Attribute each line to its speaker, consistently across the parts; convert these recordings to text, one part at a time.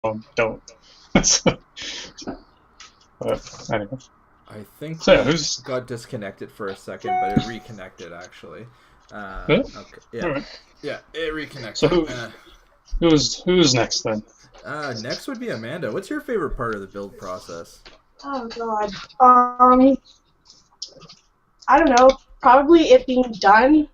Speaker 1: don't. But anyway.
Speaker 2: I think
Speaker 1: So, yeah,
Speaker 2: we
Speaker 1: who's...
Speaker 2: got disconnected for a second, but it reconnected actually.
Speaker 1: Yeah?
Speaker 2: Okay. Yeah.
Speaker 1: All right.
Speaker 2: Yeah, it reconnected.
Speaker 1: So who's next then?
Speaker 2: Next would be Amanda. What's your favorite part of the build process?
Speaker 3: Oh God. I don't know. Probably it being done.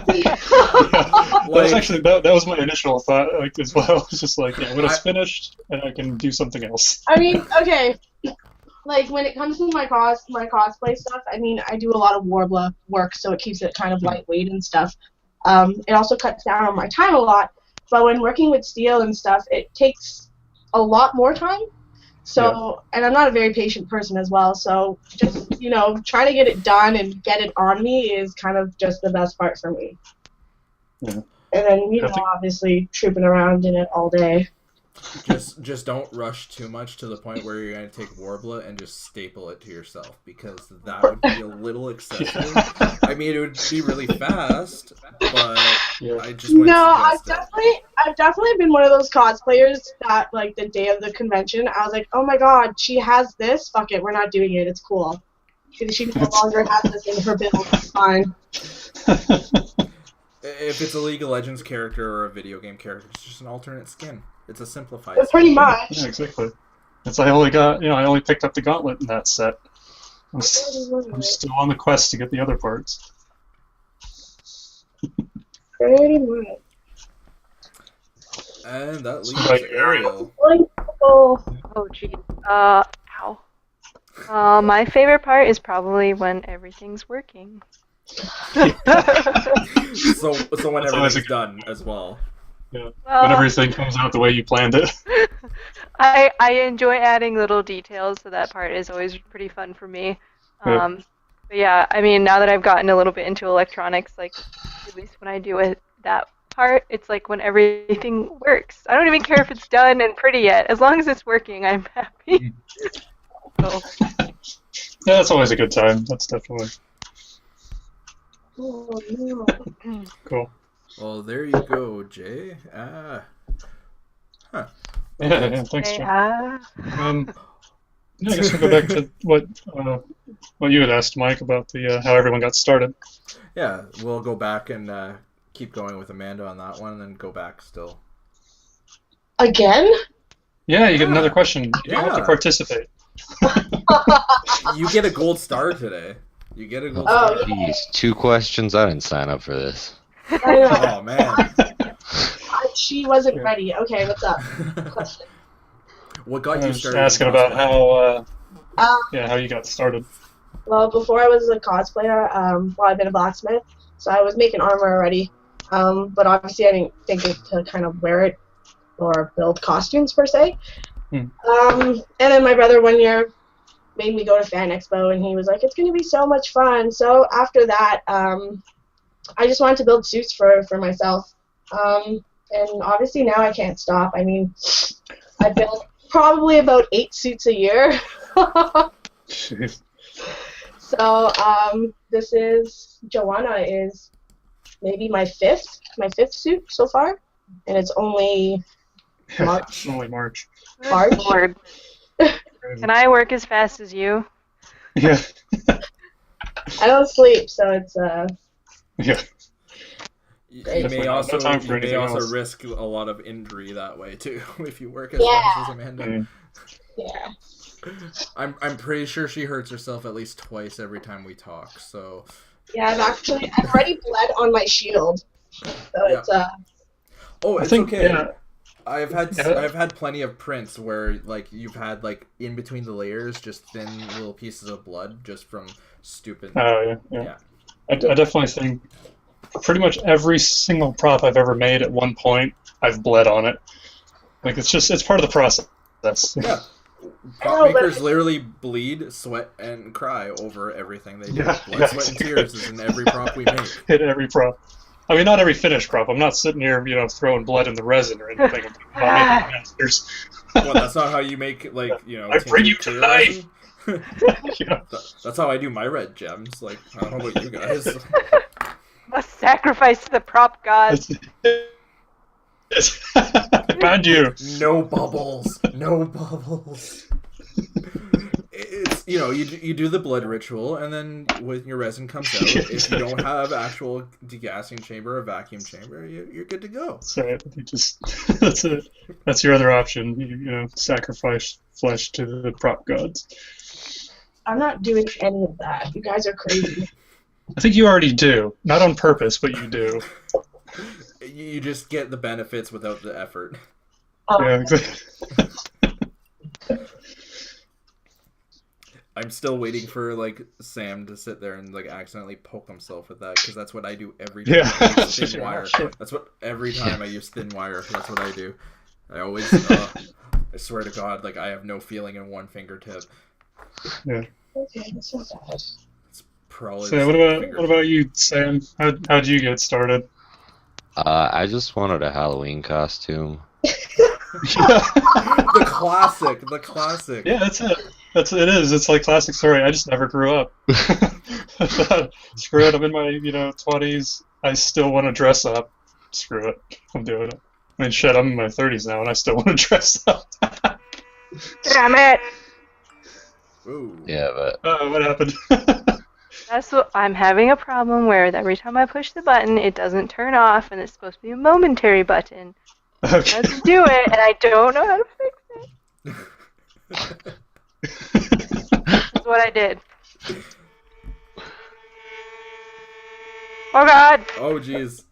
Speaker 1: Yeah, that was actually that was my initial thought, like, as well. It's just like, yeah, when it's finished, and I can do something else.
Speaker 3: I mean, okay. Like when it comes to my cosplay stuff, I mean, I do a lot of Warbler work, so it keeps it kind of lightweight and stuff. It also cuts down on my time a lot. But when working with steel and stuff, it takes a lot more time. So, and I'm not a very patient person as well. So just, trying to get it done and get it on me is kind of just the best part for me.
Speaker 1: Yeah.
Speaker 3: And then, obviously trooping around in it all day.
Speaker 2: Just don't rush too much to the point where you're going to take Warbler and just staple it to yourself, because that would be a little excessive. I mean, it would be really fast, but I just wouldn't suggest it.
Speaker 3: I've definitely been one of those cosplayers that, like, the day of the convention, I was like, oh my god, she has this? Fuck it, we're not doing it, it's cool. She no longer has this in her build, it's fine.
Speaker 2: If it's a League of Legends character or a video game character, it's just an alternate skin. It's a simplified
Speaker 3: skin. Pretty much.
Speaker 1: Yeah, exactly. I only picked up the gauntlet in that set. I'm still on the quest to get the other parts.
Speaker 3: Pretty much.
Speaker 2: And that leaves Ariel.
Speaker 4: Oh, geez. Ow. My favorite part is probably when everything's working.
Speaker 2: So when everything's done as well.
Speaker 1: Yeah. When everything comes out the way you planned it.
Speaker 4: I enjoy adding little details, so that part is always pretty fun for me. But yeah, I mean, now that I've gotten a little bit into electronics, like, at least when I do that part, it's like when everything works. I don't even care if it's done and pretty yet. As long as it's working, I'm happy. So.
Speaker 1: Yeah, that's always a good time. That's definitely...
Speaker 3: Oh, no.
Speaker 1: Cool.
Speaker 2: Well, there you go, Jay.
Speaker 1: Yeah, thanks, Jay.
Speaker 4: Yeah,
Speaker 1: I guess we'll go back to what you had asked, Mike, about the how everyone got started.
Speaker 2: Yeah, we'll go back and keep going with Amanda on that one, and then go back still.
Speaker 3: Again?
Speaker 1: Yeah, you get another question. You have to participate.
Speaker 2: You get a gold star today. You get a gold star.
Speaker 5: Jeez, 2 questions? I didn't sign up for this.
Speaker 2: Oh, man.
Speaker 3: She wasn't ready. Okay, what's up? Question.
Speaker 2: What got you started?
Speaker 1: Asking about how you got started.
Speaker 3: Well, before I was a cosplayer, I've been a blacksmith, so I was making armor already. But obviously I didn't think to kind of wear it or build costumes per se. And then my brother one year made me go to Fan Expo, and he was like, it's going to be so much fun. So after that, I just wanted to build suits for myself. And obviously now I can't stop. I mean, I build probably about 8 suits a year. So this is, Joanna is maybe my fifth suit so far, and it's only March.
Speaker 1: Only March.
Speaker 4: Lord. Can I work as fast as you?
Speaker 1: Yeah.
Speaker 3: I don't sleep, so it's
Speaker 1: yeah.
Speaker 2: You may also risk a lot of injury that way too if you work as fast as Amanda.
Speaker 3: Yeah.
Speaker 2: I'm pretty sure she hurts herself at least twice every time we talk. So.
Speaker 3: Yeah, I've already bled on my shield. So it's
Speaker 2: Oh, it's okay.
Speaker 1: Yeah.
Speaker 2: I've had plenty of prints where like you've had like in between the layers just thin little pieces of blood just from stupid.
Speaker 1: Oh yeah. I definitely think pretty much every single prop I've ever made at one point I've bled on it. Like it's part of the process.
Speaker 2: Yeah. Prop makers literally bleed, sweat, and cry over everything they do. Blood, sweat, and tears is in every prop we make.
Speaker 1: Hit every prop. I mean, not every finished prop. I'm not sitting here, throwing blood in the resin or anything. I'm not making masters.
Speaker 2: Well, that's not how you make, like,
Speaker 1: I bring you to life!
Speaker 2: That's how I do my red gems. Like, I don't know about you guys.
Speaker 4: Must sacrifice to the prop gods.
Speaker 1: Bad you.
Speaker 2: No bubbles. No bubbles. It's, you know, you do the blood ritual, and then when your resin comes out, if you don't have actual degassing chamber or vacuum chamber, you're good to go.
Speaker 1: So you just that's it. That's your other option. You know, sacrifice flesh to the prop gods.
Speaker 3: I'm not doing any of that. You guys are crazy.
Speaker 1: I think you already do, not on purpose, but you do.
Speaker 2: You just get the benefits without the effort.
Speaker 1: Yeah, exactly.
Speaker 2: I'm still waiting for like Sam to sit there and like accidentally poke himself with that, because that's what I do every time I use thin wire. That's what every time I use thin wire. That's what I do. I always, I swear to God, like I have no feeling in one fingertip.
Speaker 1: Yeah.
Speaker 3: Okay, that's not bad.
Speaker 2: It's probably.
Speaker 1: So what about you, Sam? How'd you get started?
Speaker 5: I just wanted a Halloween costume.
Speaker 2: The classic.
Speaker 1: Yeah, that's it. It is. It's like classic story. I just never grew up. Screw it. I'm in my 20s. I still want to dress up. Screw it. I'm doing it. I mean, shit. I'm in my 30s now, and I still want to dress up.
Speaker 4: Damn it!
Speaker 2: Ooh.
Speaker 5: Yeah, but
Speaker 1: What happened?
Speaker 4: That's what I'm having a problem where every time I push the button, it doesn't turn off, and it's supposed to be a momentary button.
Speaker 1: Okay.
Speaker 4: I have to do it, and I don't know how to fix it. That's what I did. Oh God!
Speaker 2: Oh jeez.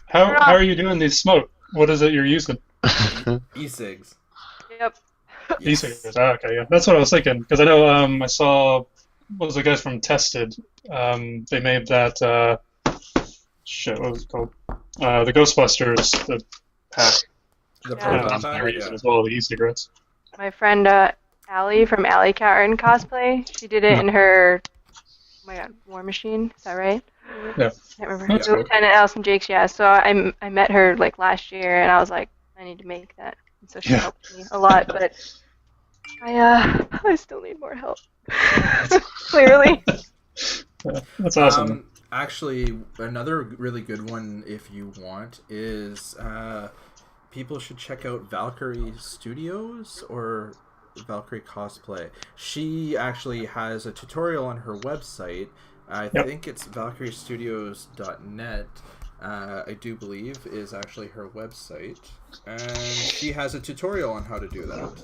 Speaker 1: How are you doing these smoke? What is it you're using?
Speaker 2: E-cigs.
Speaker 4: Yep.
Speaker 2: Yes.
Speaker 1: E-cigarettes. Okay, yeah, that's what I was thinking. Because I know I saw what was the guys from Tested. They made that shit. What was it called? The Ghostbusters. The pack.
Speaker 2: The
Speaker 4: Yeah.
Speaker 2: proton
Speaker 1: They're
Speaker 2: pack,
Speaker 1: using
Speaker 2: yeah.
Speaker 1: as well, the e-cigarettes.
Speaker 4: My friend Allie from Allie Karen Cosplay, she did it in her, oh my God, War Machine, is that right?
Speaker 1: Yeah.
Speaker 4: I can't remember.
Speaker 1: That's cool.
Speaker 4: Lieutenant Allison Jakes, yeah. So I met her like last year, and I was like, I need to make that. And so she
Speaker 1: Yeah.
Speaker 4: helped me a lot, but I still need more help. Clearly.
Speaker 1: Yeah, that's awesome.
Speaker 2: Actually, another really good one, if you want, is people should check out Valkyrie Studios or Valkyrie Cosplay. She actually has a tutorial on her website. I think it's valkyriestudios.net. I do believe is actually her website, and she has a tutorial on how to do that.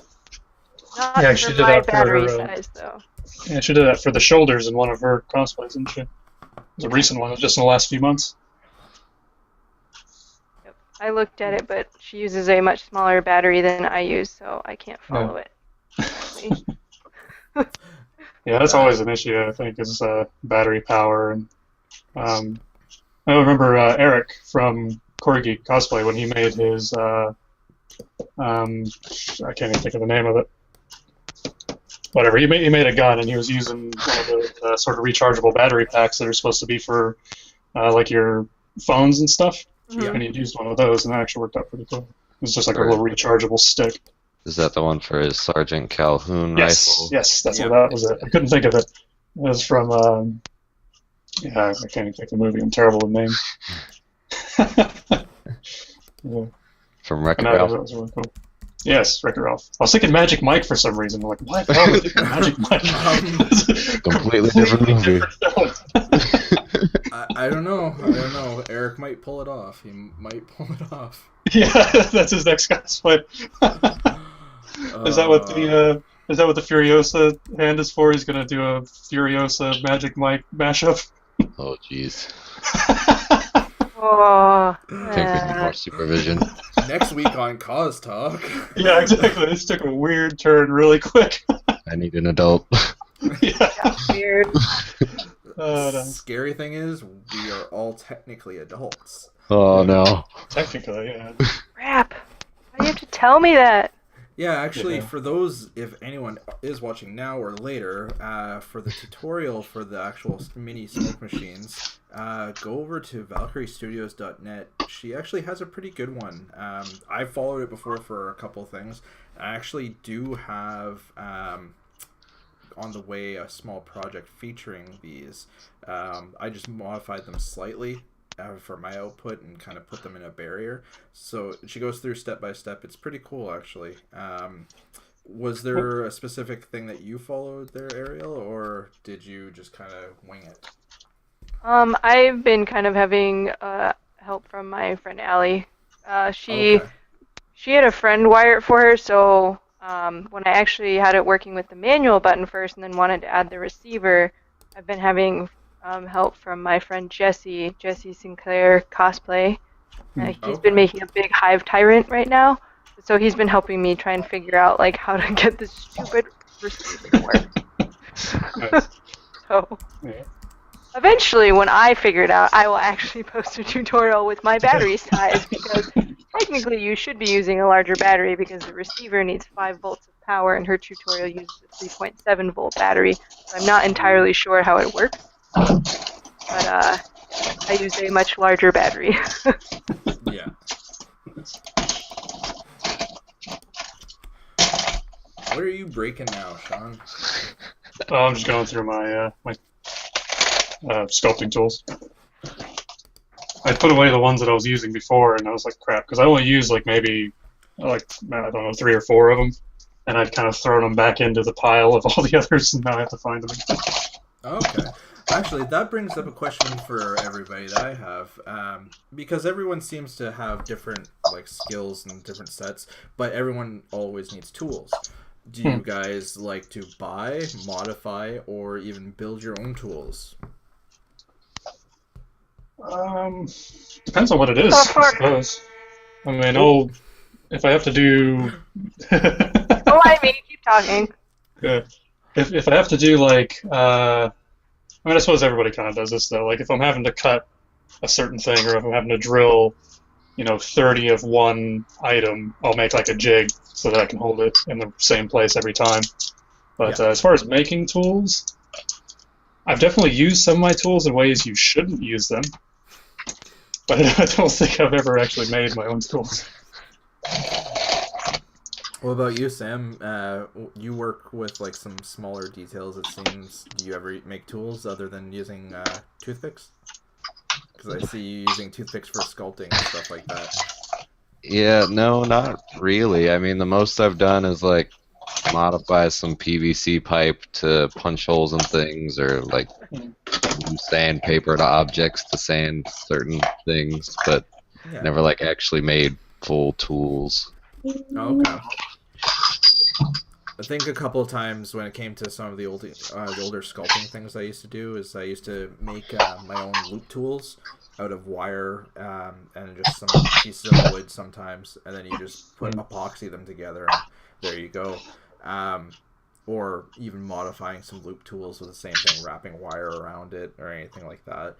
Speaker 4: Not
Speaker 1: Yeah,
Speaker 4: for
Speaker 1: she did
Speaker 4: my
Speaker 1: that for
Speaker 4: battery
Speaker 1: her,
Speaker 4: size, though.
Speaker 1: Yeah, she did that for the shoulders in one of her cosplays, didn't she? It was a recent one. It was just in the last few months.
Speaker 4: Yep. I looked at it, but she uses a much smaller battery than I use, so I can't follow it.
Speaker 1: Yeah, that's always an issue, I think, is battery power. And I remember Eric from Corey Geek Cosplay when he made his, I can't even think of the name of it. Whatever, he made a gun, and he was using one of the sort of rechargeable battery packs that are supposed to be for like your phones and stuff.
Speaker 4: Mhm.
Speaker 1: And he'd used one of those, and that actually worked out pretty cool. It was just like a little rechargeable stick.
Speaker 5: is that the one for his Sergeant Calhoun rifle?
Speaker 1: Yes, that's
Speaker 2: Yep.
Speaker 1: what that was. It. I couldn't think of it. It was from. Yeah, I can't even think of the movie. I'm terrible with names. Yeah,
Speaker 5: From Wreck-It
Speaker 1: and that
Speaker 5: Ralph?
Speaker 1: was really cool. Yes, Wreck-It Ralph. I was thinking Magic Mike for some reason. I'm like, why the hell was I thinking Magic Mike?
Speaker 5: Completely different movie.
Speaker 1: film.
Speaker 2: I don't know. Eric might pull it off. He might pull it off.
Speaker 1: Yeah, that's his next cosplay. Is that what the Furiosa hand is for? He's gonna do a Furiosa Magic Mike mashup.
Speaker 5: Oh, jeez.
Speaker 4: Oh.
Speaker 5: I think we need more supervision.
Speaker 2: Next week on Cos-Talk.
Speaker 1: Yeah, exactly. This took a weird turn really quick.
Speaker 5: I need an adult.
Speaker 1: Yeah.
Speaker 4: Weird.
Speaker 1: No.
Speaker 2: Scary thing is, we are all technically adults.
Speaker 5: Oh, no.
Speaker 1: Technically, yeah.
Speaker 4: Crap. Why do you have to tell me that?
Speaker 2: Yeah, actually,
Speaker 1: Yeah.
Speaker 2: for those, if anyone is watching now or later, for the tutorial for the actual mini smoke machines, go over to valkyriestudios.net. She actually has a pretty good one. I've followed it before for a couple things. I actually do have on the way a small project featuring these. I just modified them slightly. for my output and kind of put them in a barrier. So she goes through step by step. It's pretty cool, actually. Was there a specific thing that you followed there, Ariel, or did you just kind of wing it?
Speaker 4: I've been kind of having help from my friend Allie. She
Speaker 2: Okay.
Speaker 4: she had a friend wire it for her, so when I actually had it working with the manual button first and then wanted to add the receiver, I've been having help from my friend Jesse Sinclair Cosplay. He's been
Speaker 2: Okay.
Speaker 4: making a big hive tyrant right now, so he's been helping me try and figure out like how to get this stupid receiver to work.
Speaker 1: Nice.
Speaker 4: So
Speaker 1: Yeah.
Speaker 4: eventually, when I figure it out, I will actually post a tutorial with my battery size because technically you should be using a larger battery because the receiver needs 5 volts of power and her tutorial uses a 3.7 volt battery. So I'm not entirely sure how it works, but I use a much larger battery.
Speaker 2: Yeah. What are you breaking now, Sean?
Speaker 1: Oh, I'm just going through my sculpting tools. I put away the ones that I was using before, and I was like, crap, because I only use like maybe like I don't know 3 or 4 of them, and I'd kind of thrown them back into the pile of all the others, and now I have to find them again.
Speaker 2: Okay. Actually, that brings up a question for everybody that I have, because everyone seems to have different like skills and different sets, but everyone always needs tools. Do you guys like to buy, modify, or even build your own tools?
Speaker 1: Depends on what it is, I suppose. I mean, if I have to do,
Speaker 4: Oh, I mean, keep talking.
Speaker 1: yeah, if I have to do like, I mean, I suppose everybody kind of does this though. Like if I'm having to cut a certain thing, or if I'm having to drill, 30 of one item, I'll make like a jig so that I can hold it in the same place every time. But
Speaker 2: Yeah.
Speaker 1: as far as making tools, I've definitely used some of my tools in ways you shouldn't use them. But I don't think I've ever actually made my own tools.
Speaker 2: What about you, Sam? You work with like some smaller details, it seems. Do you ever make tools other than using toothpicks? Because I see you using toothpicks for sculpting and stuff like that.
Speaker 5: Yeah, no, not really. I mean, the most I've done is like modify some PVC pipe to punch holes in things, or like use sandpaper to objects to sand certain things, but
Speaker 2: Yeah.
Speaker 5: never like actually made full tools.
Speaker 2: Okay. I think a couple of times when it came to some of the older sculpting things I used to do is I used to make my own loop tools out of wire and just some pieces of wood sometimes, and then you just put epoxy them together, and there you go. Or even modifying some loop tools with the same thing, wrapping wire around it or anything like that.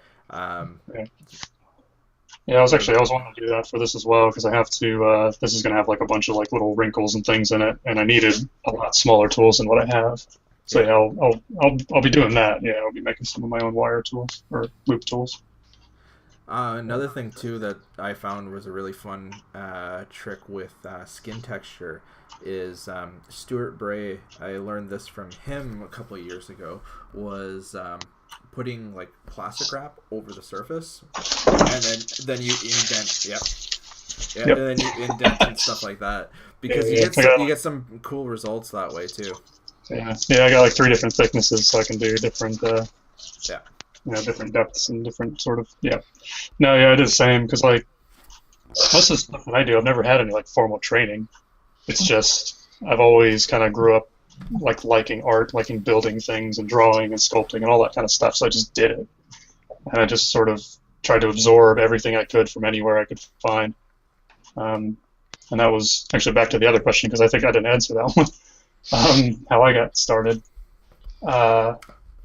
Speaker 1: Yeah, I was wanting to do that for this as well because I have to. This is going to have like a bunch of like little wrinkles and things in it, and I needed a lot smaller tools than what I have. So yeah, I'll be doing that. Yeah, I'll be making some of my own wire tools or loop tools.
Speaker 2: Another thing too that I found was a really fun trick with skin texture is Stuart Bray. I learned this from him a couple of years ago. Was putting like plastic wrap over the surface, and then you indent. Yep.
Speaker 1: Yep.
Speaker 2: And then you indent and stuff like that because
Speaker 1: Yeah,
Speaker 2: you get some cool results that way too.
Speaker 1: Yeah, I got like 3 different thicknesses, so I can do different.
Speaker 2: Yeah.
Speaker 1: Different depths and different sort of. Yeah. No, yeah, it is the same because like most of the stuff that I do, I've never had any like formal training. It's just I've always kind of grew up like liking art, liking building things and drawing and sculpting and all that kind of stuff. So I just did it, and I just sort of tried to absorb everything I could from anywhere I could find. And that was actually back to the other question because I think I didn't answer that one. How I got started. I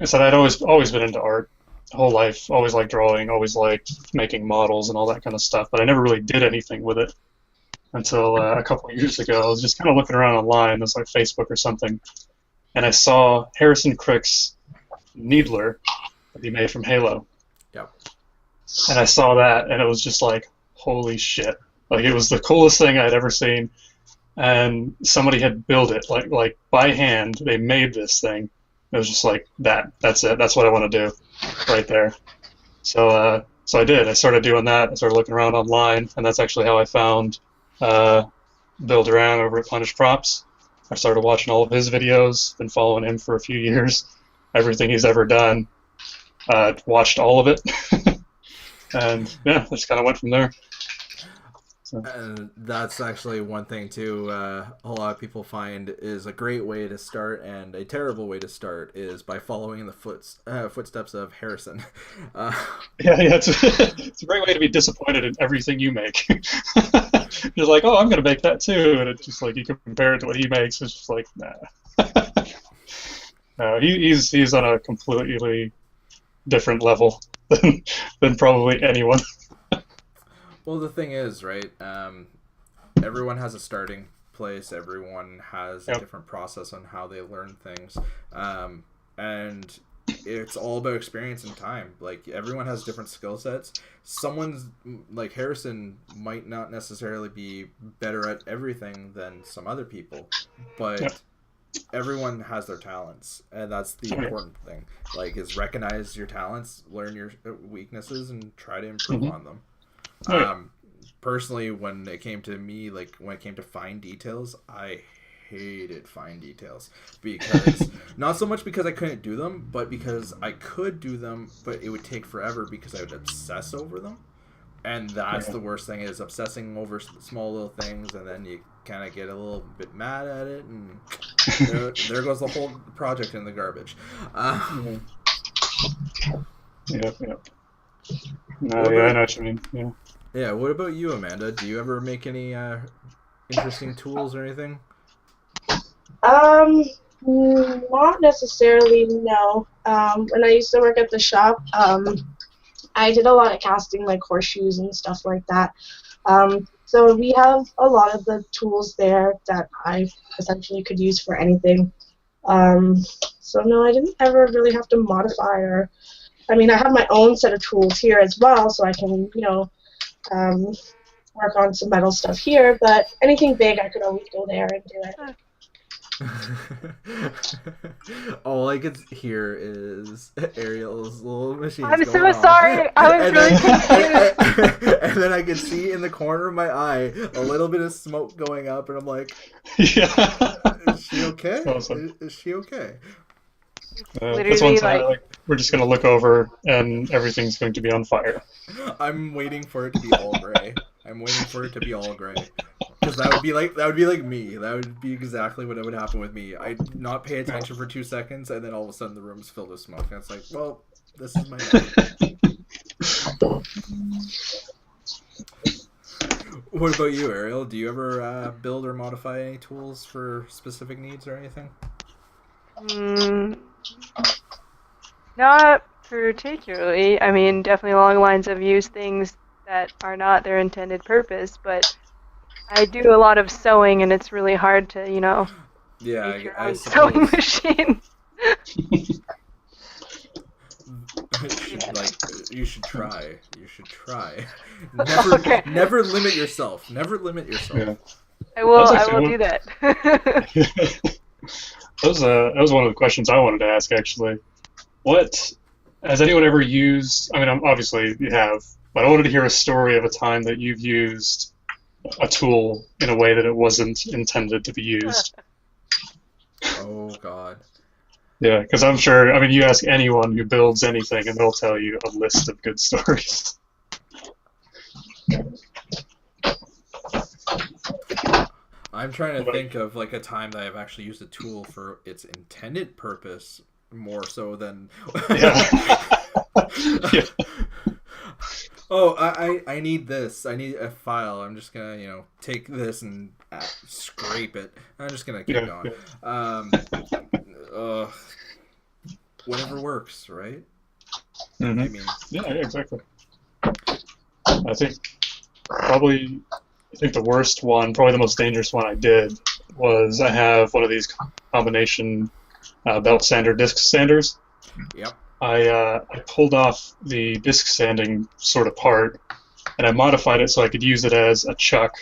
Speaker 1: said I'd always been into art, whole life. Always liked drawing. Always liked making models and all that kind of stuff. But I never really did anything with it until a couple of years ago. I was just kind of looking around online, it's like Facebook or something, and I saw Harrison Crick's Needler that he made from Halo.
Speaker 2: Yep.
Speaker 1: And I saw that, and it was just like, holy shit! Like it was the coolest thing I'd ever seen, and somebody had built it like by hand. They made this thing. It was just like that's it. That's what I want to do, right there. So So I did. I started doing that. I started looking around online, and that's actually how I found Bill Duran over at Punished Props. I started watching all of his videos, been following him for a few years. Everything he's ever done, watched all of it, and yeah, just kind of went from there. So.
Speaker 2: That's actually one thing too. A lot of people find is a great way to start, and a terrible way to start is by following in the footsteps of Harrison.
Speaker 1: Yeah, it's a great way to be disappointed in everything you make. You're like, oh, I'm gonna make that too, and it's just like you compare it to what he makes, it's just like, nah. No, he's on a completely different level than probably anyone.
Speaker 2: Well, the thing is, right, everyone has a starting place. Everyone has a different process on how they learn things. And it's all about experience and time. Like, everyone has different skill sets. Someone's, like Harrison, might not necessarily be better at everything than some other people. But everyone has their talents. And that's the important thing. Like, is recognize your talents, learn your weaknesses, and try to improve on them. Personally, when it came to me, like when it came to fine details, I hated fine details because not so much because I couldn't do them, but because I could do them, but it would take forever because I would obsess over them, and that's the worst thing is obsessing over small little things, and then you kind of get a little bit mad at it, and there goes the whole project in the garbage.
Speaker 1: Yeah. No, I know what you mean. Yeah.
Speaker 2: Yeah, what about you, Amanda? Do you ever make any interesting tools or anything?
Speaker 3: Not necessarily, no. When I used to work at the shop, I did a lot of casting, like horseshoes and stuff like that. So we have a lot of the tools there that I essentially could use for anything. So no, I didn't ever really have to modify or... I mean, I have my own set of tools here as well, so I can, work on some metal stuff here, but anything big, I could always go there and do it.
Speaker 2: All I could hear is Ariel's little machine.
Speaker 4: I'm so sorry. I was really confused.
Speaker 2: And then I could see in the corner of my eye a little bit of smoke going up, and I'm like,
Speaker 1: yeah.
Speaker 2: Is she okay?
Speaker 1: Awesome.
Speaker 2: Is she okay?
Speaker 1: This one time, like, we're just going to look over, and everything's going to be on fire.
Speaker 2: I'm waiting for it to be all gray. Because that would be like me. That would be exactly what would happen with me. I'd not pay attention for 2 seconds, and then all of a sudden the room's filled with smoke. And it's like, well, this is my night. What about you, Ariel? Do you ever build or modify any tools for specific needs or anything?
Speaker 4: Not particularly. I mean, definitely along the lines of use things that are not their intended purpose, but I do a lot of sewing, and it's really hard to, make your own sewing machine.
Speaker 2: You should try. Never limit yourself.
Speaker 1: Yeah.
Speaker 4: I will do that.
Speaker 1: That was one of the questions I wanted to ask, actually. What has anyone ever used? I mean, obviously you have, but I wanted to hear a story of a time that you've used a tool in a way that it wasn't intended to be used.
Speaker 2: Oh God.
Speaker 1: Yeah, because I'm sure. I mean, you ask anyone who builds anything, and they'll tell you a list of good stories.
Speaker 2: I'm trying to think of like a time that I've actually used a tool for its intended purpose more so than.
Speaker 1: Yeah. Yeah.
Speaker 2: Oh, I need this. I need a file. I'm just gonna take this and scrape it. I'm just gonna keep going. Yeah. Whatever works, right?
Speaker 1: Mm-hmm.
Speaker 2: I mean,
Speaker 1: yeah, exactly. I think the worst one, probably the most dangerous one I did, was I have one of these combination belt sander disc sanders.
Speaker 2: Yep.
Speaker 1: I pulled off the disc sanding sort of part, and I modified it so I could use it as a chuck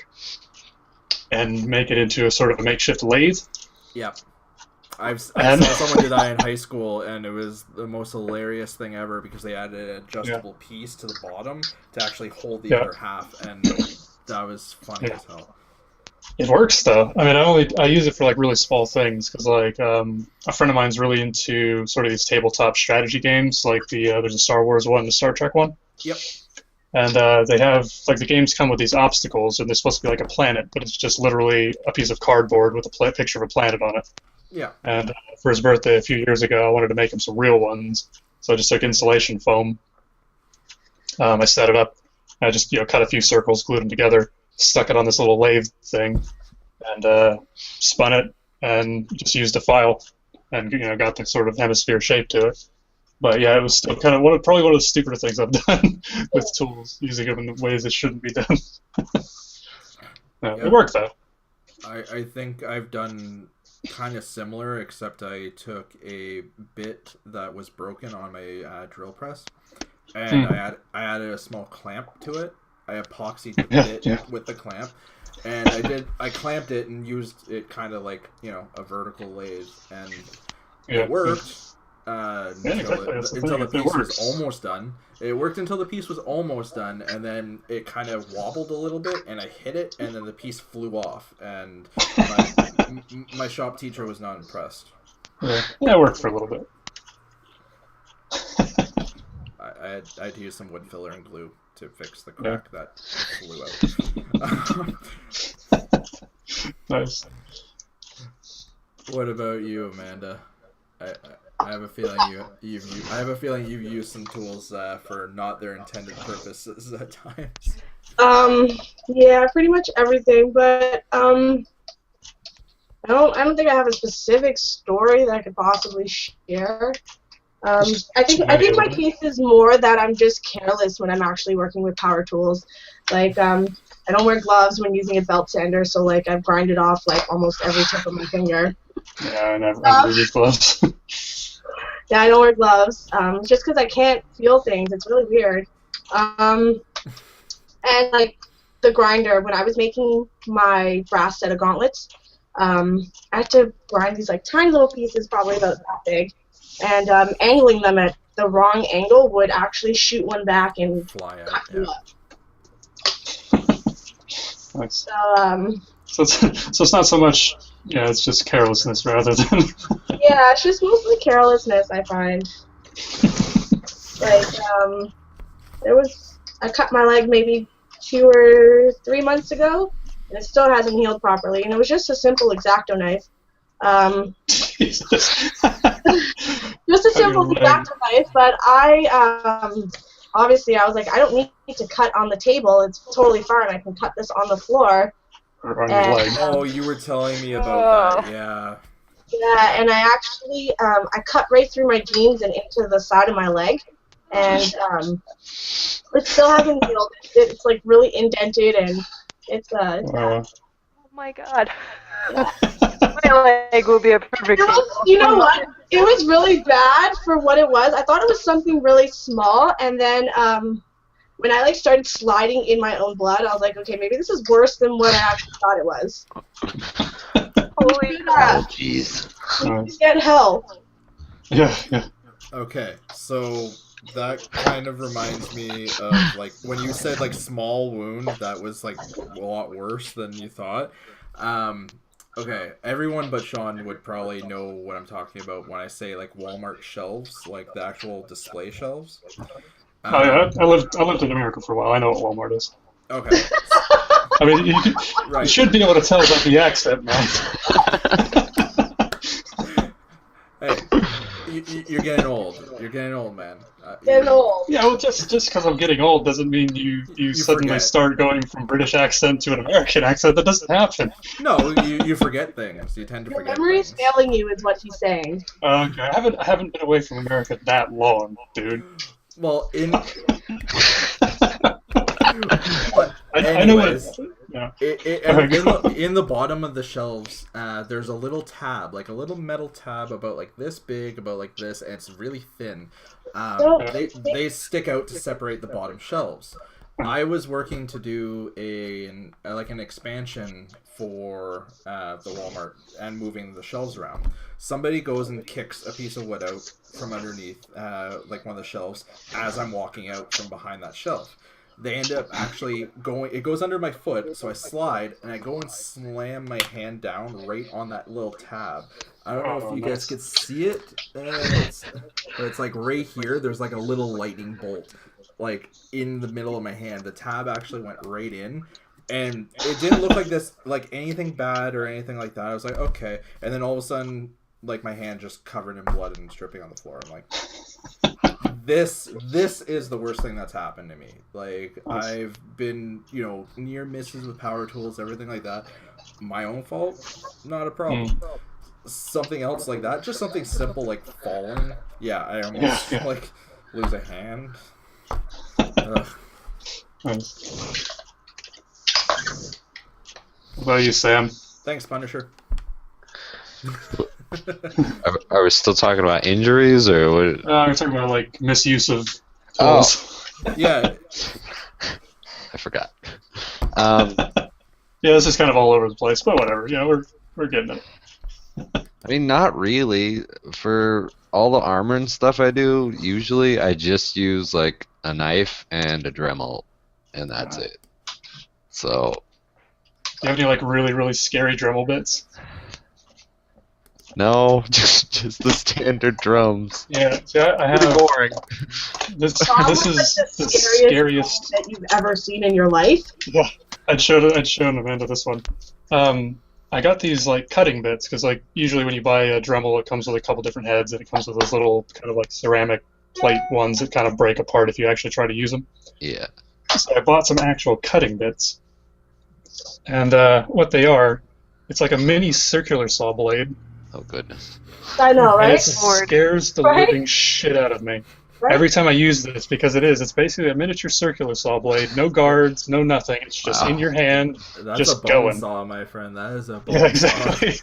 Speaker 1: and make it into a sort of a makeshift lathe.
Speaker 2: Yep. I
Speaker 1: And-
Speaker 2: saw someone do that in high school, and it was the most hilarious thing ever because they added an adjustable piece to the bottom to actually hold the other half, and that was funny as hell.
Speaker 1: It works though. I mean, I use it for like really small things because like a friend of mine's really into sort of these tabletop strategy games. Like there's a Star Wars one, the Star Trek one.
Speaker 2: Yep.
Speaker 1: And they have like the games come with these obstacles, and they're supposed to be like a planet, but it's just literally a piece of cardboard with a picture of a planet on it.
Speaker 2: Yeah.
Speaker 1: And for his birthday a few years ago, I wanted to make him some real ones, so I just took insulation foam. I set it up. I just cut a few circles, glued them together, stuck it on this little lathe thing, and spun it, and just used a file, and got the sort of hemisphere shape to it. But yeah, it was still kind of probably one of the stupider things I've done with tools, using them in ways that shouldn't be done. It worked though.
Speaker 2: I think I've done kind of similar, except I took a bit that was broken on my drill press, and I added a small clamp to it. I epoxied the bit with the clamp, and I clamped it and used it kind of like a vertical lathe, and it worked. Until the piece was almost done. It worked until the piece was almost done, and then it kind of wobbled a little bit, and I hit it, and then the piece flew off, and my shop teacher was not impressed.
Speaker 1: Yeah, it worked for a little bit.
Speaker 2: I had to use some wood filler and glue to fix the crack that flew out.
Speaker 1: Nice.
Speaker 2: What about you, Amanda? I have a feeling you've used some tools for not their intended purposes at times.
Speaker 3: Yeah, pretty much everything, but I don't think I have a specific story that I could possibly share. I think my case is more that I'm just careless when I'm actually working with power tools. Like I don't wear gloves when using a belt sander, so like I've grinded off like almost every tip of my finger.
Speaker 1: Yeah, I never use gloves.
Speaker 3: Yeah, I don't wear gloves, just because I can't feel things. It's really weird. And, like, the grinder, when I was making my brass set of gauntlets, I had to grind these, like, tiny little pieces, probably about that big, and angling them at the wrong angle would actually shoot one back and
Speaker 2: fly out.
Speaker 3: cut you up.
Speaker 1: Nice.
Speaker 3: So,
Speaker 1: So it's not so much, it's just carelessness rather than...
Speaker 3: yeah, it's just mostly carelessness, I find. Like, I cut my leg maybe 2 or 3 months ago, and it still hasn't healed properly, and it was just a simple X-Acto knife.
Speaker 1: Jesus.
Speaker 3: Just a simple X-Acto knife, but obviously I was like, I don't need to cut on the table, it's totally fine, I can cut this on the floor.
Speaker 1: Or on your leg.
Speaker 2: Oh, you were telling me about that, yeah.
Speaker 3: Yeah, and I actually, I cut right through my jeans and into the side of my leg, and it still hasn't healed. It's like really indented, and it's
Speaker 1: Wow.
Speaker 4: Oh my god. My leg will be a perfect
Speaker 3: you know what? It was really bad for what it was. I thought it was something really small, and then when I started sliding in my own blood, I was like, okay, maybe this is worse than what I actually thought it was.
Speaker 4: Holy crap.
Speaker 1: Jeez.
Speaker 3: Get help.
Speaker 1: Yeah.
Speaker 2: Okay, so that kind of reminds me of like when you said like small wound, that was like a lot worse than you thought. Okay, everyone but Sean would probably know what I'm talking about when I say like Walmart shelves, like the actual display shelves.
Speaker 1: Oh yeah, I lived in America for a while. I know what Walmart is.
Speaker 2: Okay.
Speaker 1: I mean, you should be able to tell about the accent, man.
Speaker 2: Hey, you're getting old. You're getting old, man.
Speaker 3: Getting old.
Speaker 1: Yeah, well, just because I'm getting old doesn't mean you suddenly
Speaker 2: forget.
Speaker 1: start going from British accent to an American accent. That doesn't happen.
Speaker 2: No, you forget things. You tend to
Speaker 3: Your
Speaker 2: forget
Speaker 3: memory's
Speaker 2: things.
Speaker 3: failing you, is what he's saying.
Speaker 1: Okay, I haven't been away from America that long, dude.
Speaker 2: Well, in
Speaker 1: I know what.
Speaker 2: anyways,
Speaker 1: Yeah.
Speaker 2: in the bottom of the shelves, there's a little tab, like a little metal tab about like this big, about like this, and it's really thin. They stick out to separate the bottom shelves. I was working to do an expansion for the Walmart and moving the shelves around. Somebody goes and kicks a piece of wood out from underneath like one of the shelves as I'm walking out from behind that shelf. They end up actually going, it goes under my foot, so I slide and I go and slam my hand down right on that little tab. I don't know if you guys could see it, but it's like right here, there's like a little lightning bolt like in the middle of my hand. The tab actually went right in, and it didn't look like this, like anything bad or anything like that. I was like, okay, and then all of a sudden, like my hand just covered in blood and dripping on the floor. I'm like, this is the worst thing that's happened to me. Like, I've been, near misses with power tools, everything like that. My own fault, not a problem. Something else like that, just something simple like falling. Yeah, I almost like lose a hand.
Speaker 1: Nice. What about you, Sam?
Speaker 2: Thanks, Punisher.
Speaker 5: Are we still talking about injuries, or what?
Speaker 1: We're talking about like misuse of tools.
Speaker 2: Yeah.
Speaker 5: I forgot.
Speaker 1: Yeah, this is kind of all over the place, but whatever. We're getting it.
Speaker 5: I mean, not really. For all the armor and stuff I do, usually I just use like a knife and a Dremel, and that's it. So.
Speaker 1: Do you have any like really, really scary Dremel bits?
Speaker 5: No, just the standard drums.
Speaker 1: Yeah, see, I have.
Speaker 5: Pretty boring.
Speaker 1: This is the
Speaker 3: scariest that you've ever seen in your life.
Speaker 1: Yeah, I'd shown Amanda this one. I got these like cutting bits because like usually when you buy a Dremel, it comes with a couple different heads, and it comes with those little kind of like ceramic plate ones that kind of break apart if you actually try to use them.
Speaker 5: Yeah.
Speaker 1: So I bought some actual cutting bits, and what they are, it's like a mini circular saw blade.
Speaker 5: Oh goodness.
Speaker 3: I know, right?
Speaker 1: And it scares the living shit out of me.
Speaker 3: Right?
Speaker 1: Every time I use this, because it's basically a miniature circular saw blade, no guards, no nothing. It's just in your hand,
Speaker 2: That's
Speaker 1: just
Speaker 2: a bone
Speaker 1: going.
Speaker 2: saw, my friend. That is a bone
Speaker 1: Yeah, exactly.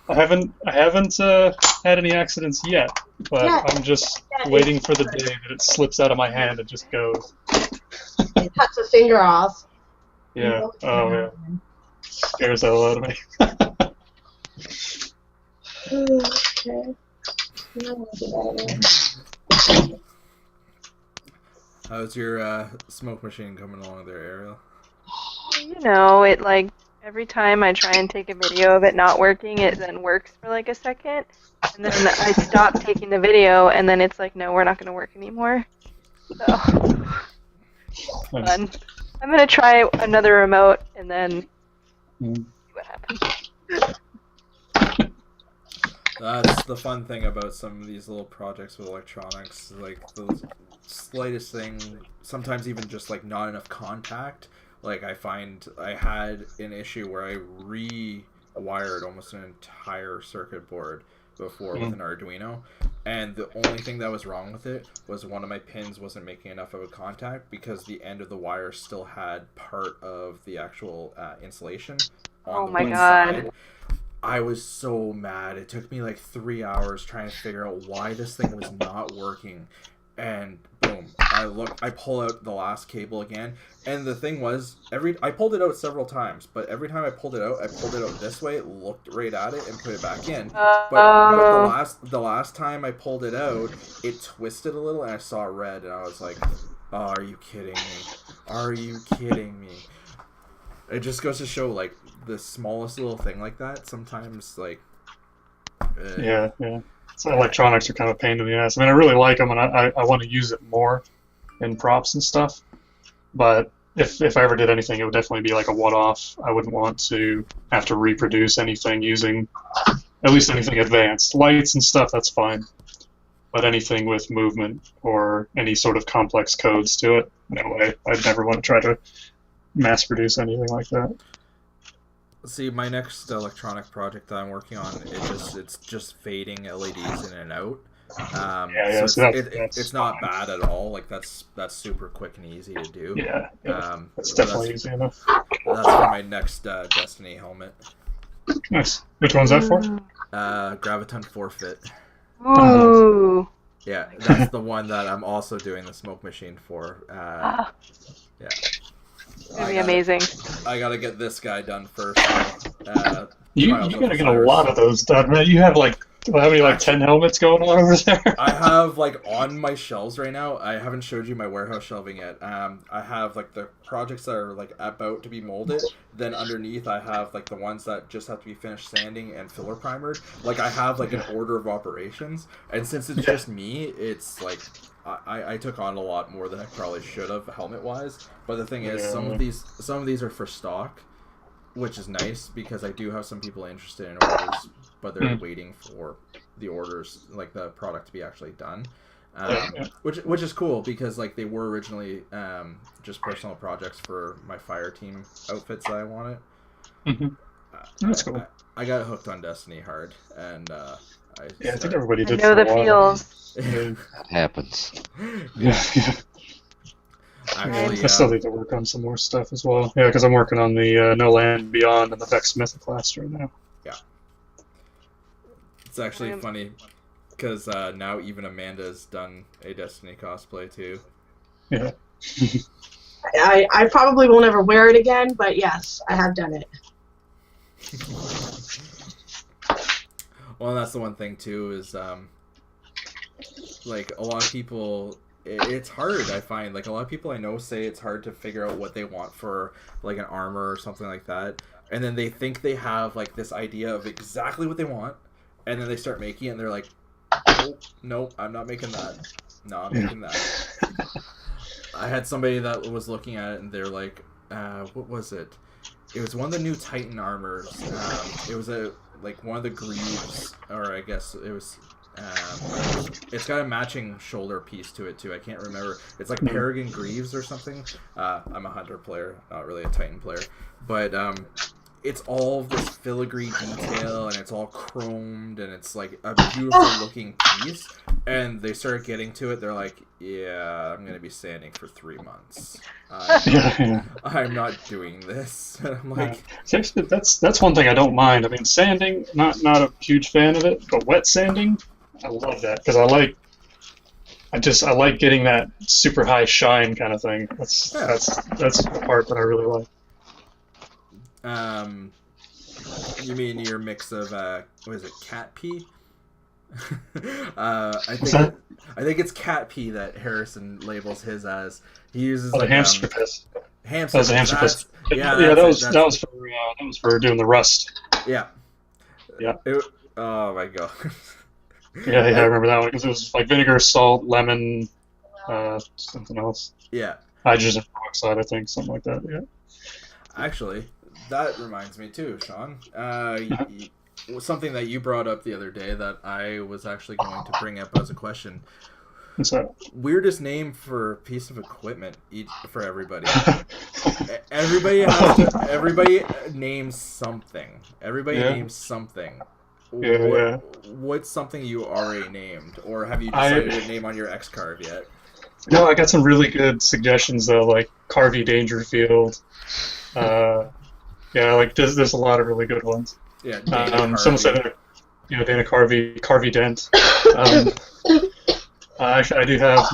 Speaker 1: I haven't had any accidents yet, but I'm just waiting for the day that it slips out of my hand and just goes.
Speaker 3: It cuts a finger off.
Speaker 1: Yeah. Oh yeah. Scares the hell out of me.
Speaker 3: Okay.
Speaker 2: How's your smoke machine coming along there, Ariel?
Speaker 4: It like every time I try and take a video of it not working, it then works for like a second, and then I stop taking the video, and then it's like, no, we're not going to work anymore. So fun. I'm gonna try another remote and then see what happens.
Speaker 2: That's the fun thing about some of these little projects with electronics, like the slightest thing, sometimes even just like not enough contact. Like I find I had an issue where I rewired almost an entire circuit board before with an Arduino, and the only thing that was wrong with it was one of my pins wasn't making enough of a contact because the end of the wire still had part of the actual insulation on the one side. I was so mad. It took me like 3 hours trying to figure out why this thing was not working. And boom, I pull out the last cable again. And the thing was, I pulled it out several times, but every time I pulled it out this way, looked right at it and put it back in. But the last time I pulled it out, it twisted a little and I saw red and I was like, oh, are you kidding me? Are you kidding me? It just goes to show, like, the smallest little thing like that sometimes, like...
Speaker 1: Yeah. So electronics are kind of a pain in the ass. I mean, I really like them, and I want to use it more in props and stuff. But if I ever did anything, it would definitely be like a one-off. I wouldn't want to have to reproduce anything using at least anything advanced. Lights and stuff, that's fine. But anything with movement or any sort of complex codes to it, no way. I'd never want to try to mass-produce anything like that.
Speaker 2: See, my next electronic project that I'm working on, it's just fading LEDs in and out. So it's not bad at all. Like that's super quick and easy to do.
Speaker 1: Yeah. That's
Speaker 2: So
Speaker 1: definitely easy enough.
Speaker 2: That's for my next Destiny helmet.
Speaker 1: Nice. Which one's that for?
Speaker 2: Graviton Forfeit.
Speaker 4: Ooh.
Speaker 2: Yeah, that's the one that I'm also doing the smoke machine for. Yeah.
Speaker 4: It's gonna be amazing.
Speaker 2: I gotta get this guy done first.
Speaker 1: You gotta get a lot of those done, man. You have like how many, like 10 helmets going on over there?
Speaker 2: I have like on my shelves right now. I haven't showed you my warehouse shelving yet. I have like the projects that are like about to be molded. Then underneath, I have like the ones that just have to be finished sanding and filler primered. Like I have like an order of operations, and since it's just me, it's like I took on a lot more than I probably should have helmet wise. But the thing is, some of these are for stock, which is nice because I do have some people interested in orders, but they're waiting for the orders, like the product to be actually done, which is cool because like they were originally just personal projects for my fire team outfits that I wanted.
Speaker 1: That's cool.
Speaker 2: I got hooked on Destiny hard, and I
Speaker 1: think everybody did.
Speaker 4: I know
Speaker 1: for
Speaker 4: the
Speaker 1: a while.
Speaker 4: feels.
Speaker 5: That happens.
Speaker 1: Yeah.
Speaker 2: Actually,
Speaker 1: I still need to work on some more stuff as well. Yeah, because I'm working on the No Land Beyond and the Vex Mythic class right now.
Speaker 2: Yeah. It's actually funny because now even Amanda's done a Destiny cosplay too.
Speaker 1: Yeah.
Speaker 3: I probably won't ever wear it again, but yes, I have done it.
Speaker 2: Well, that's the one thing too is like a lot of people. It's hard, I find. Like, a lot of people I know say it's hard to figure out what they want for, like, an armor or something like that. And then they think they have, like, this idea of exactly what they want. And then they start making it, and they're like, nope, I'm not making that. No, I'm making that. I had somebody that was looking at it, and they're like, what was it? It was one of the new Titan armors. It was, one of the greaves, or I guess it was... it's got a matching shoulder piece to it too. I can't remember. It's like Peregrine Greaves or something. I'm a hunter player, not really a Titan player, but it's all this filigree detail and it's all chromed and it's like a beautiful looking piece. And they started getting to it. They're like, "Yeah, I'm gonna be sanding for 3 months. I'm not doing this." And I'm like,
Speaker 1: that's one thing I don't mind. I mean, sanding, not a huge fan of it, but wet sanding. I love that because I like getting that super high shine kind of thing. That's the part that I really like.
Speaker 2: You mean your mix of what is it, cat pee? I think it's cat pee that Harrison labels his as. He uses
Speaker 1: the hamster piss.
Speaker 2: Hamster.
Speaker 1: That was a hamster piss.
Speaker 2: Yeah,
Speaker 1: that was for doing the rust.
Speaker 2: Yeah.
Speaker 1: Yeah.
Speaker 2: Oh my god.
Speaker 1: Yeah, I remember that one because it was like vinegar, salt, lemon, something else.
Speaker 2: Yeah.
Speaker 1: Hydrogen peroxide, I think, something like that. Yeah.
Speaker 2: Actually, that reminds me too, Sean. Something that you brought up the other day that I was actually going to bring up as a question.
Speaker 1: What's that?
Speaker 2: Weirdest name for a piece of equipment for everybody. Everybody names something. Names something.
Speaker 1: Yeah.
Speaker 2: What's something you already named, or have you decided to name on your X carve yet?
Speaker 1: No, I got some really good suggestions though, like Carvey Dangerfield. Like there's a lot of really good ones.
Speaker 2: Yeah.
Speaker 1: Someone said, Dana Carvey Dent. Actually, I do have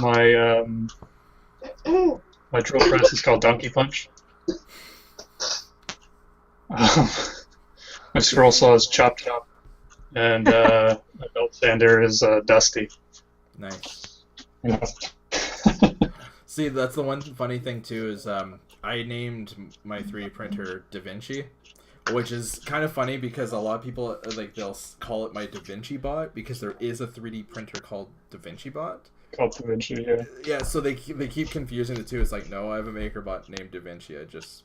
Speaker 1: my drill press is called Donkey Punch. My scroll saw is Chop Chop. And my belt sander is Dusty.
Speaker 2: Nice. See, that's the one funny thing too is I named my 3D printer Da Vinci, which is kind of funny because a lot of people they'll call it my Da Vinci bot because there is a 3D printer called Da Vinci bot.
Speaker 1: Called Da Vinci, yeah.
Speaker 2: Yeah, so they keep confusing the two. It's like, no, I have a maker bot named Da Vinci. I just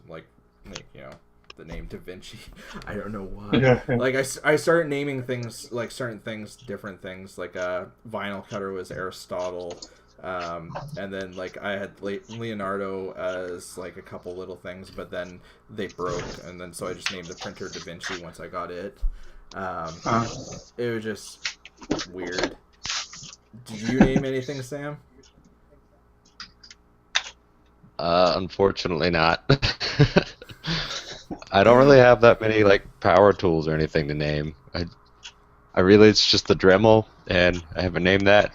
Speaker 2: the name Da Vinci. I don't know why.
Speaker 1: Yeah.
Speaker 2: Like I started naming things like certain things, different things. Like vinyl cutter was Aristotle, and then like I had Leonardo as like a couple little things, but then they broke, and then so I just named the printer Da Vinci once I got it. It was just weird. Did you name anything, Sam?
Speaker 5: Unfortunately not. I don't really have that many like power tools or anything to name. I really it's just the Dremel, and I haven't named that.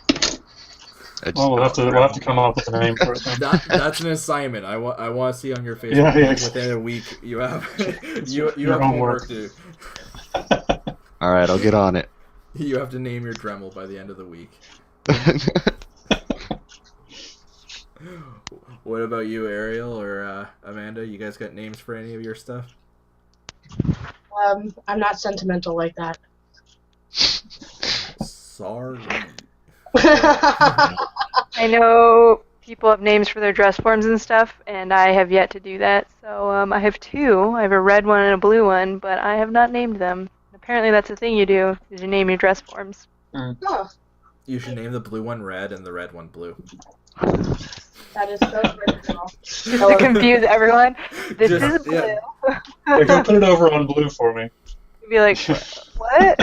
Speaker 1: Well, we'll have to come up with a name for it then.
Speaker 2: That's an assignment. I want to see on your Facebook
Speaker 1: Yeah,
Speaker 2: page
Speaker 1: yeah.
Speaker 2: within a week. You have you
Speaker 1: your
Speaker 2: have
Speaker 1: homework.
Speaker 2: homework to do.
Speaker 5: All right, I'll get on it.
Speaker 2: You have to name your Dremel by the end of the week. What about you, Ariel or Amanda? You guys got names for any of your stuff?
Speaker 3: I'm not sentimental like that.
Speaker 2: Sorry.
Speaker 4: I know people have names for their dress forms and stuff, and I have yet to do that. So I have two. I have a red one and a blue one, but I have not named them. Apparently that's the thing you do, is you name your dress forms.
Speaker 3: Oh,
Speaker 2: You should name the blue one red and the red one blue.
Speaker 3: that is so original.
Speaker 4: Just to confuse everyone. This
Speaker 2: Just-
Speaker 4: is blue.
Speaker 2: yeah.
Speaker 1: Yeah, go put it over on blue for me.
Speaker 4: You'd be like, what?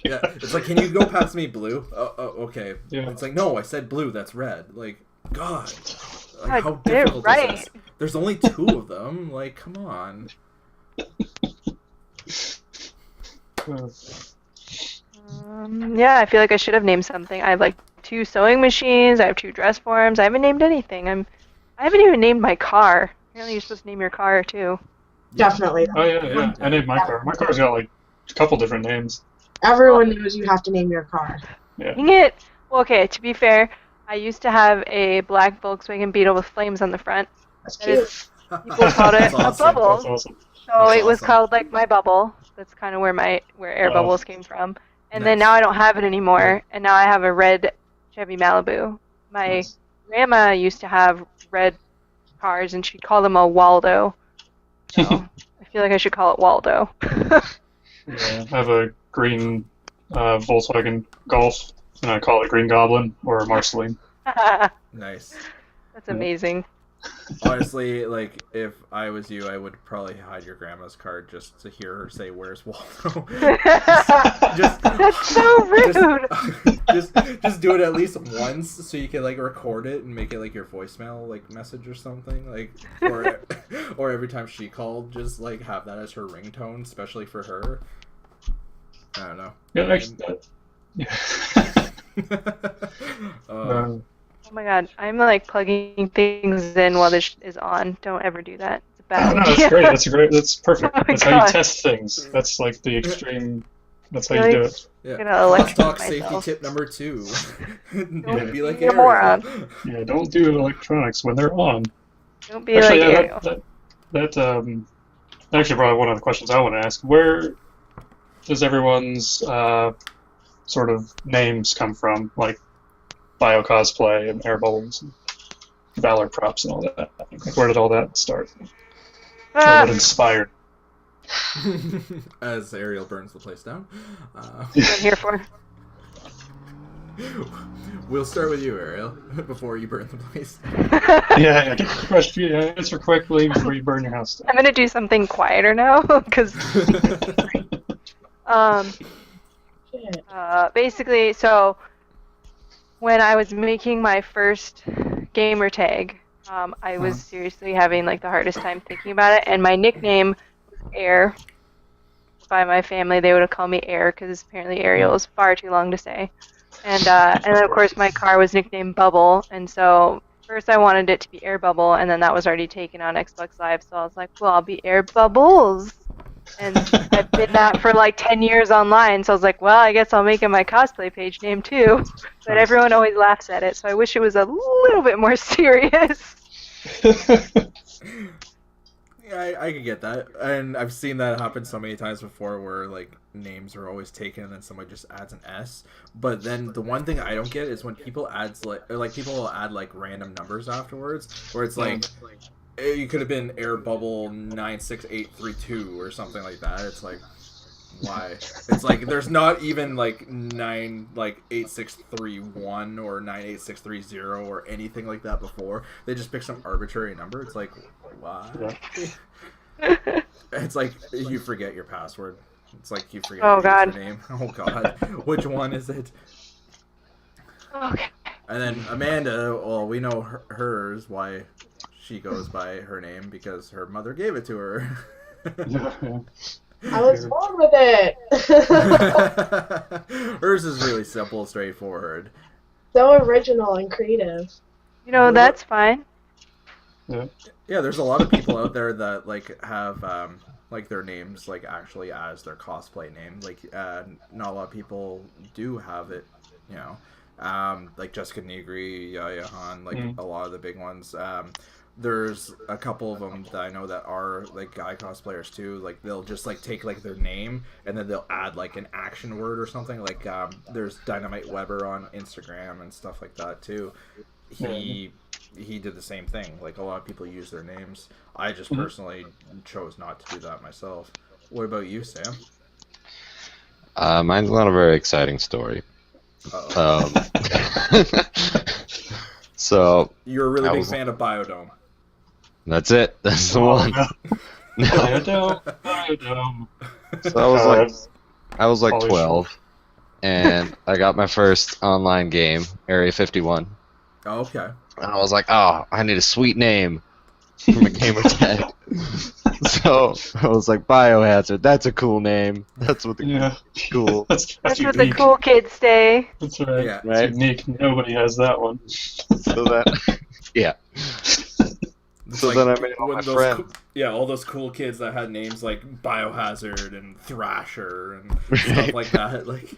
Speaker 2: Yeah, it's like, can you go past me blue? Oh, okay.
Speaker 1: Yeah.
Speaker 2: It's like, no, I said blue. That's red. Like, God,
Speaker 4: God,
Speaker 2: like, how
Speaker 4: get it
Speaker 2: difficult
Speaker 4: right.
Speaker 2: is this? There's only two of them. Like, come on.
Speaker 4: Yeah, I feel like I should have named something. I have like 2 sewing machines. I have 2 dress forms. I haven't named anything. I haven't even named my car. Apparently, you're supposed to name your car too.
Speaker 3: Definitely.
Speaker 1: Oh yeah. I named my car. My car's got like a couple different names.
Speaker 3: Everyone knows you have to name your car.
Speaker 4: Dang it. Well, okay. To be fair, I used to have a black Volkswagen Beetle with flames on the front.
Speaker 3: That's
Speaker 4: That
Speaker 3: cute.
Speaker 4: is- People called it
Speaker 2: That's
Speaker 4: a
Speaker 2: awesome.
Speaker 4: bubble.
Speaker 1: That's awesome.
Speaker 4: So
Speaker 2: That's
Speaker 4: it was
Speaker 2: awesome.
Speaker 4: called like my bubble. That's kind of where air
Speaker 1: Oh.
Speaker 4: bubbles came from. And then
Speaker 2: Nice.
Speaker 4: now I don't have it anymore. And now I have a red Chevy Malibu. My
Speaker 1: Nice.
Speaker 4: grandma used to have red cars, and she'd call them a Waldo. So I feel like I should call it Waldo.
Speaker 1: Yeah, I have a green Volkswagen Golf, and I call it Green Goblin or Marceline.
Speaker 4: That's
Speaker 2: Nice.
Speaker 4: amazing.
Speaker 2: Honestly, like, if I was you, I would probably hide your grandma's card just to hear her say, "Where's Waldo?" just,
Speaker 4: That's so rude.
Speaker 2: just do it at least once, so you can like record it and make it like your voicemail like message or something, like, or every time she called, just like have that as her ringtone, especially for her. I don't know.
Speaker 1: Yeah, actually,
Speaker 2: Uh,
Speaker 4: Oh my god, I'm like plugging things in while this is on. Don't ever do that. It's a bad
Speaker 1: no,
Speaker 4: idea.
Speaker 1: that's great. That's great. That's perfect.
Speaker 4: Oh my
Speaker 1: That's how you
Speaker 4: God.
Speaker 1: test things. That's like the extreme. That's how
Speaker 4: Really?
Speaker 1: you do it.
Speaker 2: yeah.
Speaker 4: gonna electrocute
Speaker 2: Cos-Talk safety
Speaker 4: myself.
Speaker 2: tip number 2. Don't be like
Speaker 4: be a
Speaker 2: Ariel.
Speaker 4: moron.
Speaker 1: Yeah, don't do electronics when they're on.
Speaker 4: Don't be
Speaker 1: Actually,
Speaker 4: like
Speaker 1: yeah,
Speaker 4: Ariel.
Speaker 1: that actually brought up one of the questions I want to ask. Where does everyone's sort of names come from? Like Bio Cosplay and Air Bubbles and Valor Props and all that. Like, where did all that start? Or
Speaker 4: Ah,
Speaker 1: what inspired?
Speaker 2: As Ariel burns the place down.
Speaker 4: what I'm here for.
Speaker 2: We'll start with you, Ariel, before you burn the place.
Speaker 1: Yeah, get the question. Answer quickly before you burn your house down.
Speaker 4: I'm gonna do something quieter now, because
Speaker 3: Shit.
Speaker 4: basically, so when I was making my first gamer tag, I was seriously having like the hardest time thinking about it, and my nickname was Air. By my family, they would have called me Air because apparently Ariel is far too long to say. And then of course my car was nicknamed Bubble, and so first I wanted it to be Air Bubble, and then that was already taken on Xbox Live, so I was like, well, I'll be Air Bubbles. And I've been that for like 10 years online, so I was like, well, I guess I'll make it my cosplay page name too. But everyone always laughs at it, so I wish it was a little bit more serious.
Speaker 2: Yeah, I could get that. And I've seen that happen so many times before where, like, names are always taken and then someone just adds an S. But then the one thing I don't get is when people people will add, like, random numbers afterwards, where it's like, you could have been Air Bubble 96832 or something like that. It's like, why? It's like there's not even like 98631 or 98630 or anything like that before. They just pick some arbitrary number. It's like, why?
Speaker 1: Yeah.
Speaker 2: It's like you forget your password. It's like you forget
Speaker 4: Oh,
Speaker 2: your
Speaker 4: God.
Speaker 2: username. Oh god. Which one is it?
Speaker 4: Okay.
Speaker 2: And then Amanda, well, we know hers, why she goes by her name, because her mother gave it to her.
Speaker 1: Yeah.
Speaker 3: I was born with it.
Speaker 2: Hers is really simple, straightforward.
Speaker 3: So original and creative.
Speaker 4: You know, that's fine.
Speaker 2: Yeah, there's a lot of people out there that like have like their names like actually as their cosplay name. Like not a lot of people do have it, you know. Like Jessica Negri, Yaya Han, like a lot of the big ones. There's a couple of them that I know that are like guy cosplayers too. Like they'll just like take like their name and then they'll add like an action word or something. Like there's Dynamite Weber on Instagram and stuff like that too. He did the same thing. Like a lot of people use their names. I just personally chose not to do that myself. What about you, Sam?
Speaker 5: Mine's not a very exciting story. So
Speaker 2: you're a really big fan of Biodome.
Speaker 5: That's it. That's the one.
Speaker 1: Biodome.
Speaker 5: So I was like 12, and I got my first online game, Area 51.
Speaker 2: Oh, okay.
Speaker 5: And I was like, oh, I need a sweet name for my gamer tag. So I was like, Biohazard. That's a cool name. That's what the cool.
Speaker 4: That's what the cool kids say.
Speaker 1: That's right.
Speaker 2: Yeah.
Speaker 1: Right. It's unique. Nobody has that one.
Speaker 5: So that, yeah. So like, then I made all my friends.
Speaker 2: All those cool kids that had names like Biohazard and Thrasher and stuff like that. Like.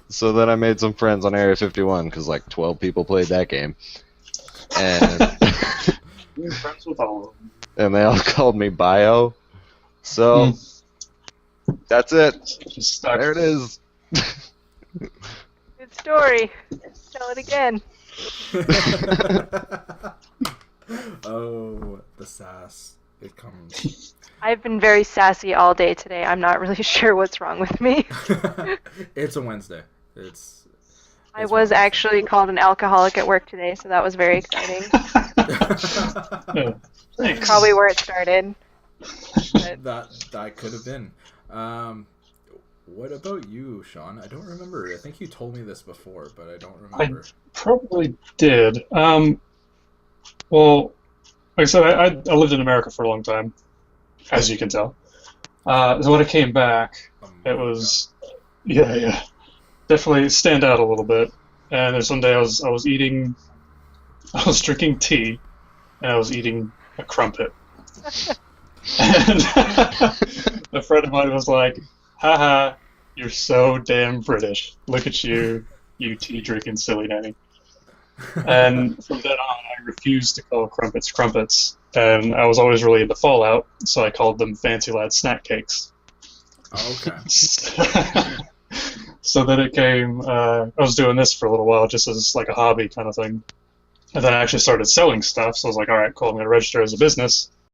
Speaker 5: So then I made some friends on Area 51 because like 12 people played that game, and
Speaker 1: you're friends with all of them.
Speaker 5: And they all called me Bio. So that's it. There it is.
Speaker 4: Good story. Tell it again.
Speaker 2: Oh, the sass. It comes.
Speaker 4: I've been very sassy all day today. I'm not really sure what's wrong with me.
Speaker 2: It's a Wednesday.
Speaker 4: I was actually called an alcoholic at work today, so that was very exciting.
Speaker 1: Thanks.
Speaker 4: Probably where it started. But...
Speaker 2: That could have been. What about you, Sean? I don't remember. I think you told me this before, but I don't remember.
Speaker 1: I probably did. Well, like I said, I lived in America for a long time, as you can tell. So when I came back, it was, definitely stand out a little bit. And there's one day I was drinking tea, and I was eating a crumpet. And a friend of mine was like, haha, you're so damn British. Look at you, you tea drinking silly nanny. And from then on, I refused to call crumpets crumpets. And I was always really into Fallout, so I called them Fancy Lad Snack Cakes.
Speaker 2: Oh, okay.
Speaker 1: So then it came, I was doing this for a little while just as like a hobby kind of thing. And then I actually started selling stuff, so I was like, alright, cool, I'm going to register as a business.